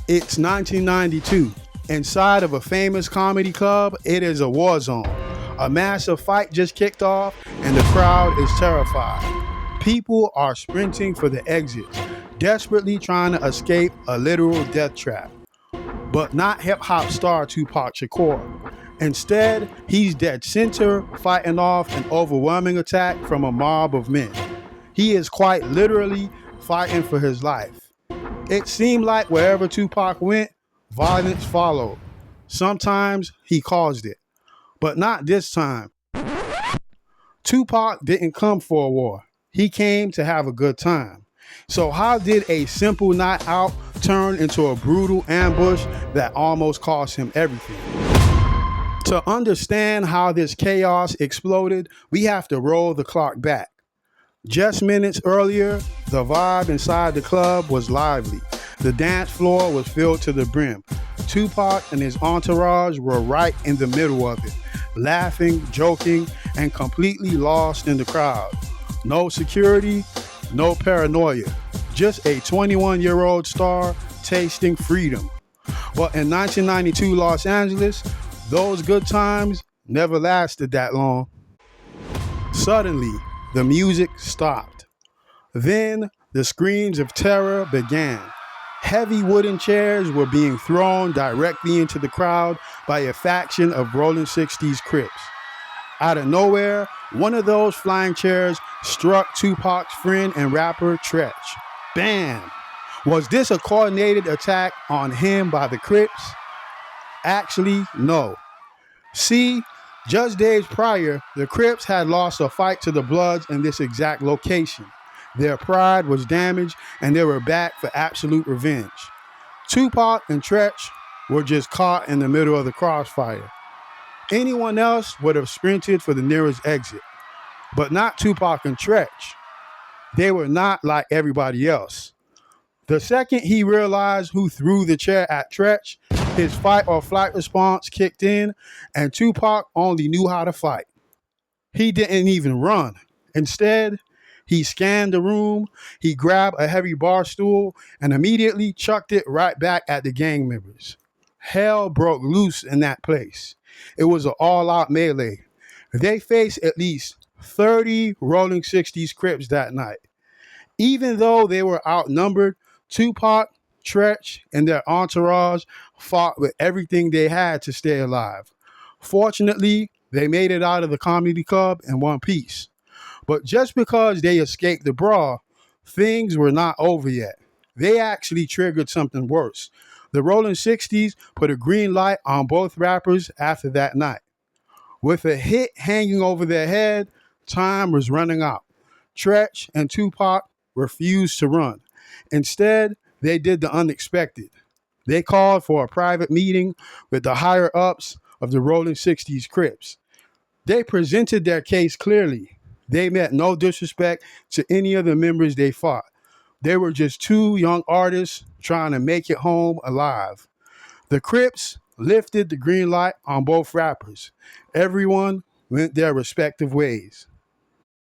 It's 1992. Inside of a famous comedy club, it is a war zone. A massive fight just kicked off, and the crowd is terrified. People are sprinting for the exits, desperately trying to escape a literal death trap. But not hip hop star Tupac Shakur. Instead, he's dead center, fighting off an overwhelming attack from a mob of men. He is quite literally fighting for his life. It seemed like wherever Tupac went, violence followed. Sometimes he caused it, but not this time. Tupac didn't come for a war. He came to have a good time. So how did a simple night out turn into a brutal ambush that almost cost him everything? To understand how this chaos exploded, we have to roll the clock back. Just minutes earlier, the vibe inside the club was lively. The dance floor was filled to the brim. Tupac and his entourage were right in the middle of it, laughing, joking, and completely lost in the crowd. No security, no paranoia. Just a 21-year-old star tasting freedom. But in 1992 Los Angeles, those good times never lasted that long. Suddenly, the music stopped. Then the screams of terror began. Heavy wooden chairs were being thrown directly into the crowd by a faction of Rolling 60s Crips. Out of nowhere, one of those flying chairs struck Tupac's friend and rapper Tretch. Bam! Was this a coordinated attack on him by the Crips? Actually, no. See, just days prior, the Crips had lost a fight to the Bloods in this exact location. Their pride was damaged, and they were back for absolute revenge. Tupac and Tretch were just caught in the middle of the crossfire. Anyone else would have sprinted for the nearest exit, but not Tupac and Tretch. They were not like everybody else. The second he realized who threw the chair at Tretch, his fight or flight response kicked in, and Tupac only knew how to fight. He didn't even run. Instead, he scanned the room, he grabbed a heavy bar stool, and immediately chucked it right back at the gang members. Hell broke loose in that place. It was an all-out melee. They faced at least 30 Rolling 60s Crips that night. Even though they were outnumbered, Tupac, Tretch, and their entourage fought with everything they had to stay alive. Fortunately, they made it out of the comedy club in one piece. But just because they escaped the brawl, things were not over yet. They actually triggered something worse. The Rolling 60s put a green light on both rappers after that night. With a hit hanging over their head, time was running out. Tretch and Tupac refused to run. Instead, they did the unexpected. They called for a private meeting with the higher-ups of the Rolling 60s Crips. They presented their case clearly. They meant no disrespect to any of the members they fought. They were just two young artists trying to make it home alive. The Crips lifted the green light on both rappers. Everyone went their respective ways.